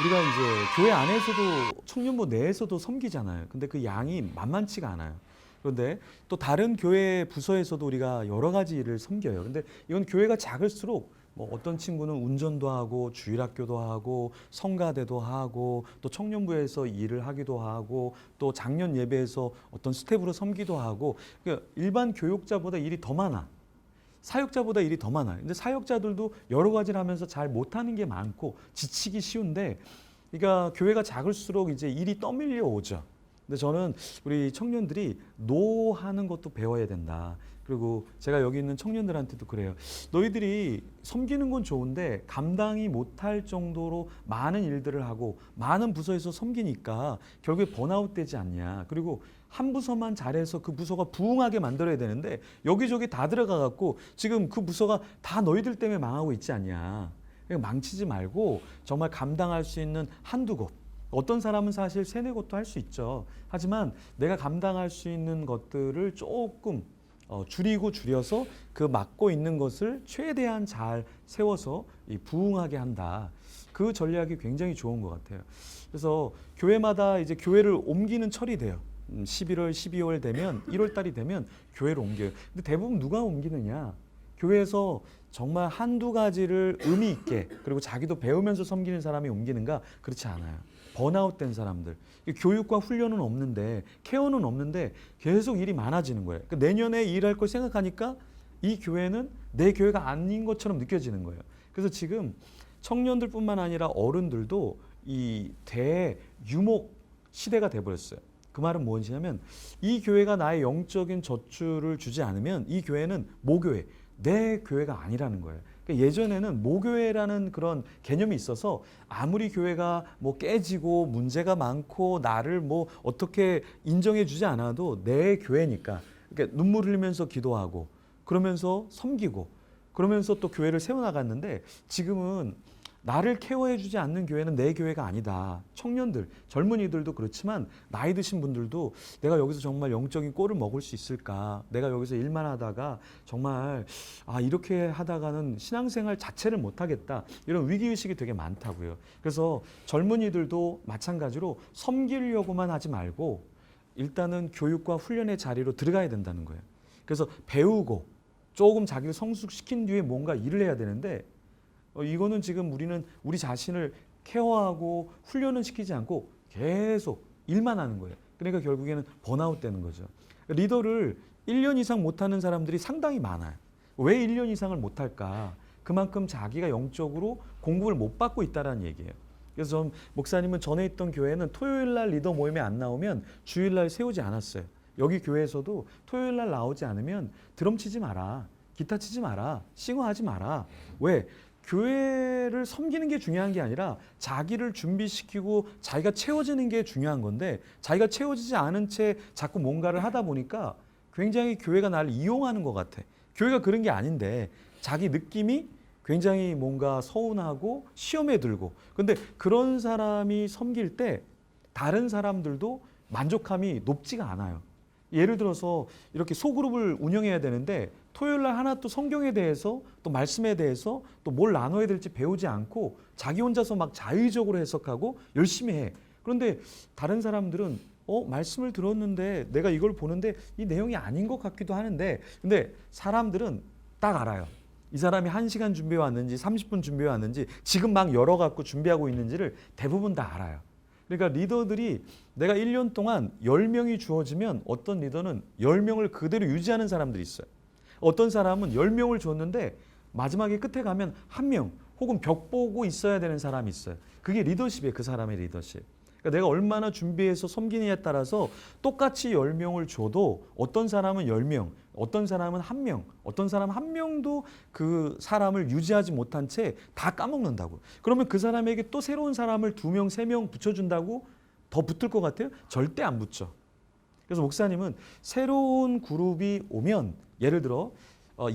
우리가 이제 교회 안에서도 청년부 내에서도 섬기잖아요. 근데 그 양이 만만치가 않아요. 그런데 또 다른 교회 부서에서도 우리가 여러 가지 일을 섬겨요. 근데 이건 교회가 작을수록 뭐 어떤 친구는 운전도 하고 주일학교도 하고 성가대도 하고 또 청년부에서 일을 하기도 하고 또 작년 예배에서 어떤 스텝으로 섬기도 하고, 그러니까 일반 교육자보다 일이 더 많아. 사역자보다 일이 더 많아요. 근데 사역자들도 여러 가지를 하면서 잘 못하는 게 많고 지치기 쉬운데, 그러니까 교회가 작을수록 이제 일이 떠밀려 오죠. 근데 저는 우리 청년들이 노하는 것도 배워야 된다. 그리고 제가 여기 있는 청년들한테도 그래요. 너희들이 섬기는 건 좋은데 감당이 못할 정도로 많은 일들을 하고 많은 부서에서 섬기니까 결국에 번아웃 되지 않냐. 그리고 한 부서만 잘해서 그 부서가 부흥하게 만들어야 되는데 여기저기 다 들어가 갖고 지금 그 부서가 다 너희들 때문에 망하고 있지 않냐. 그러니까 망치지 말고 정말 감당할 수 있는 한두 곳. 어떤 사람은 사실 세네 곳도 할 수 있죠. 하지만 내가 감당할 수 있는 것들을 조금 줄이고 줄여서 그 맡고 있는 것을 최대한 잘 세워서 부흥하게 한다. 그 전략이 굉장히 좋은 것 같아요. 그래서 교회마다 이제 교회를 옮기는 철이 돼요. 11월, 12월 되면 1월 달이 되면 교회를 옮겨요. 근데 대부분 누가 옮기느냐? 교회에서 정말 한두 가지를 의미 있게 그리고 자기도 배우면서 섬기는 사람이 옮기는가? 그렇지 않아요. 번아웃된 사람들, 교육과 훈련은 없는데 케어는 없는데 계속 일이 많아지는 거예요. 그러니까 내년에 일할 걸 생각하니까 이 교회는 내 교회가 아닌 것처럼 느껴지는 거예요. 그래서 지금 청년들뿐만 아니라 어른들도 이 대유목 시대가 돼버렸어요. 그 말은 무엇이냐면 이 교회가 나의 영적인 젖줄을 주지 않으면 이 교회는 모교회, 내 교회가 아니라는 거예요. 그러니까 예전에는 모교회라는 그런 개념이 있어서 아무리 교회가 뭐 깨지고 문제가 많고 나를 뭐 어떻게 인정해 주지 않아도 내 교회니까, 그러니까 눈물 흘리면서 기도하고 그러면서 섬기고 그러면서 또 교회를 세워나갔는데, 지금은 나를 케어해 주지 않는 교회는 내 교회가 아니다. 청년들, 젊은이들도 그렇지만 나이 드신 분들도 내가 여기서 정말 영적인 꼴을 먹을 수 있을까? 내가 여기서 일만 하다가 정말 이렇게 하다가는 신앙생활 자체를 못하겠다. 이런 위기의식이 되게 많다고요. 그래서 젊은이들도 마찬가지로 섬기려고만 하지 말고 일단은 교육과 훈련의 자리로 들어가야 된다는 거예요. 그래서 배우고 조금 자기를 성숙시킨 뒤에 뭔가 일을 해야 되는데 이거는 지금 우리는 우리 자신을 케어하고 훈련은 시키지 않고 계속 일만 하는 거예요. 그러니까 결국에는 번아웃 되는 거죠. 리더를 1년 이상 못하는 사람들이 상당히 많아요. 왜 1년 이상을 못할까? 그만큼 자기가 영적으로 공급을 못 받고 있다는 얘기예요. 그래서 목사님은 전에 있던 교회는 토요일 날 리더 모임에 안 나오면 주일 날 세우지 않았어요. 여기 교회에서도 토요일 날 나오지 않으면 드럼 치지 마라, 기타 치지 마라, 싱어하지 마라. 왜? 교회를 섬기는 게 중요한 게 아니라 자기를 준비시키고 자기가 채워지는 게 중요한 건데, 자기가 채워지지 않은 채 자꾸 뭔가를 하다 보니까 굉장히 교회가 나를 이용하는 것 같아. 교회가 그런 게 아닌데 자기 느낌이 굉장히 뭔가 서운하고 시험에 들고, 근데 그런 사람이 섬길 때 다른 사람들도 만족함이 높지가 않아요. 예를 들어서 이렇게 소그룹을 운영해야 되는데 토요일 날 하나 또 성경에 대해서 또 말씀에 대해서 또 뭘 나눠야 될지 배우지 않고 자기 혼자서 막 자의적으로 해석하고 열심히 해. 그런데 다른 사람들은 말씀을 들었는데 내가 이걸 보는데 이 내용이 아닌 것 같기도 하는데, 근데 사람들은 딱 알아요. 이 사람이 1시간 준비해 왔는지 30분 준비해 왔는지 지금 막 열어갖고 준비하고 있는지를 대부분 다 알아요. 그러니까 리더들이 내가 1년 동안 10명이 주어지면 어떤 리더는 10명을 그대로 유지하는 사람들이 있어요. 어떤 사람은 10명을 줬는데 마지막에 끝에 가면 1명 혹은 벽 보고 있어야 되는 사람이 있어요. 그게 리더십이에요. 그 사람의 리더십. 그러니까 내가 얼마나 준비해서 섬기느냐에 따라서 똑같이 10명을 줘도 어떤 사람은 10명, 어떤 사람은 1명, 어떤 사람은 1명도 그 사람을 유지하지 못한 채 다 까먹는다고. 그러면 그 사람에게 또 새로운 사람을 2명, 3명 붙여준다고 더 붙을 것 같아요? 절대 안 붙죠. 그래서 목사님은 새로운 그룹이 오면, 예를 들어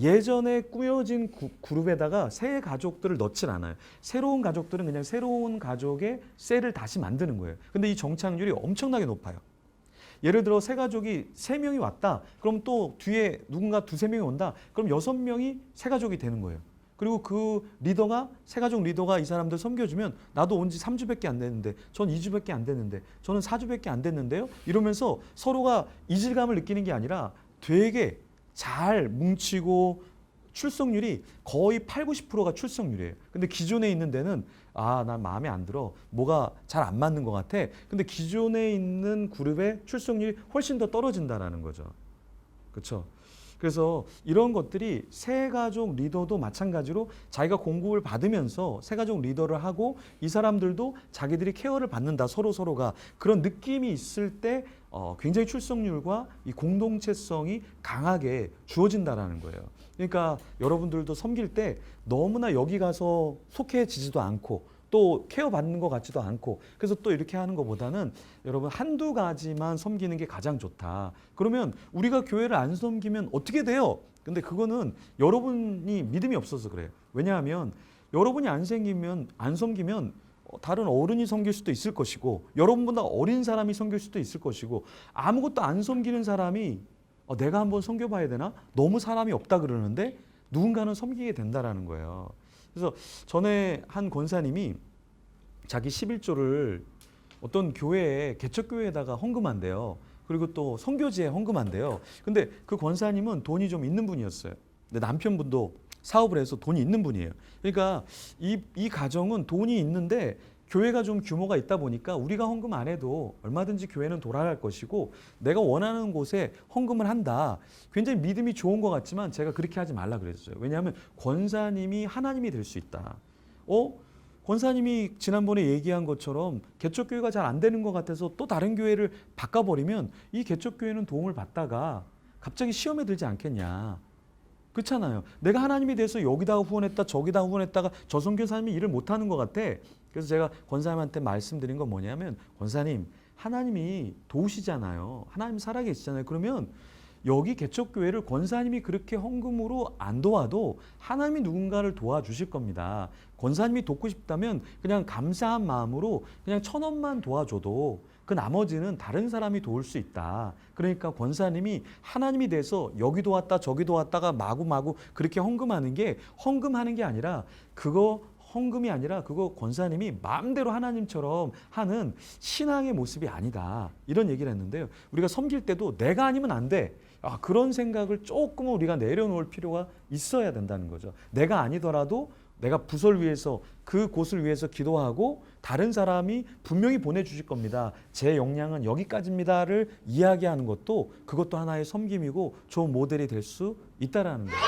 예전에 꾸며진 그룹에다가 새 가족들을 넣질 않아요. 새로운 가족들은 그냥 새로운 가족의 셀을 다시 만드는 거예요. 근데 이 정착률이 엄청나게 높아요. 예를 들어 새 가족이 3명이 왔다. 그럼 또 뒤에 누군가 2-3명이 온다. 그럼 6명이 새 가족이 되는 거예요. 그리고 그 리더가 세가족 리더가 이 사람들 섬겨주면 나도 온 지 3주밖에 안 됐는데 전 2주밖에 안 됐는데 저는 4주밖에 안 됐는데요. 이러면서 서로가 이질감을 느끼는 게 아니라 되게 잘 뭉치고 출석률이 거의 8, 90%가 출석률이에요. 근데 기존에 있는 데는 난 마음에 안 들어. 뭐가 잘 안 맞는 것 같아. 근데 기존에 있는 그룹의 출석률이 훨씬 더 떨어진다라는 거죠. 그렇죠? 그래서 이런 것들이 새가족 리더도 마찬가지로 자기가 공급을 받으면서 새가족 리더를 하고 이 사람들도 자기들이 케어를 받는다 서로가 그런 느낌이 있을 때 굉장히 출석률과 이 공동체성이 강하게 주어진다라는 거예요. 그러니까 여러분들도 섬길 때 너무나 여기 가서 속해지지도 않고 또 케어받는 것 같지도 않고 그래서 또 이렇게 하는 것보다는 여러분 한두 가지만 섬기는 게 가장 좋다. 그러면 우리가 교회를 안 섬기면 어떻게 돼요? 근데 그거는 여러분이 믿음이 없어서 그래요. 왜냐하면 여러분이 안 섬기면 다른 어른이 섬길 수도 있을 것이고 여러분보다 어린 사람이 섬길 수도 있을 것이고 아무것도 안 섬기는 사람이 내가 한번 섬겨봐야 되나? 너무 사람이 없다 그러는데 누군가는 섬기게 된다라는 거예요. 그래서 전에 한 권사님이 자기 11조를 어떤 교회에 개척교회에다가 헌금한대요. 그리고 또 선교지에 헌금한대요. 근데 그 권사님은 돈이 좀 있는 분이었어요. 근데 남편분도 사업을 해서 돈이 있는 분이에요. 그러니까 이 가정은 돈이 있는데 교회가 좀 규모가 있다 보니까 우리가 헌금 안 해도 얼마든지 교회는 돌아갈 것이고 내가 원하는 곳에 헌금을 한다. 굉장히 믿음이 좋은 것 같지만 제가 그렇게 하지 말라 그랬어요. 왜냐하면 권사님이 하나님이 될 수 있다. 권사님이 지난번에 얘기한 것처럼 개척교회가 잘 안 되는 것 같아서 또 다른 교회를 바꿔버리면 이 개척교회는 도움을 받다가 갑자기 시험에 들지 않겠냐. 그렇잖아요. 내가 하나님이 돼서 여기다가 후원했다 저기다 후원했다가 저 선교사님이 일을 못하는 것 같아. 그래서 제가 권사님한테 말씀드린 건 뭐냐면 권사님 하나님이 도우시잖아요. 하나님 살아계시잖아요. 그러면 여기 개척교회를 권사님이 그렇게 헌금으로 안 도와도 하나님이 누군가를 도와주실 겁니다. 권사님이 돕고 싶다면 그냥 감사한 마음으로 그냥 1,000원만 도와줘도 그 나머지는 다른 사람이 도울 수 있다. 그러니까 권사님이 하나님이 돼서 여기 도왔다 저기 도왔다가 마구마구 그렇게 헌금하는 게 아니라 헌금이 아니라 그거 권사님이 마음대로 하나님처럼 하는 신앙의 모습이 아니다. 이런 얘기를 했는데요. 우리가 섬길 때도 내가 아니면 안 돼. 그런 생각을 조금은 우리가 내려놓을 필요가 있어야 된다는 거죠. 내가 아니더라도 내가 부서를 위해서 그 곳을 위해서 기도하고 다른 사람이 분명히 보내주실 겁니다. 제 역량은 여기까지입니다를 이야기하는 것도 그것도 하나의 섬김이고 좋은 모델이 될 수 있다라는 거예요.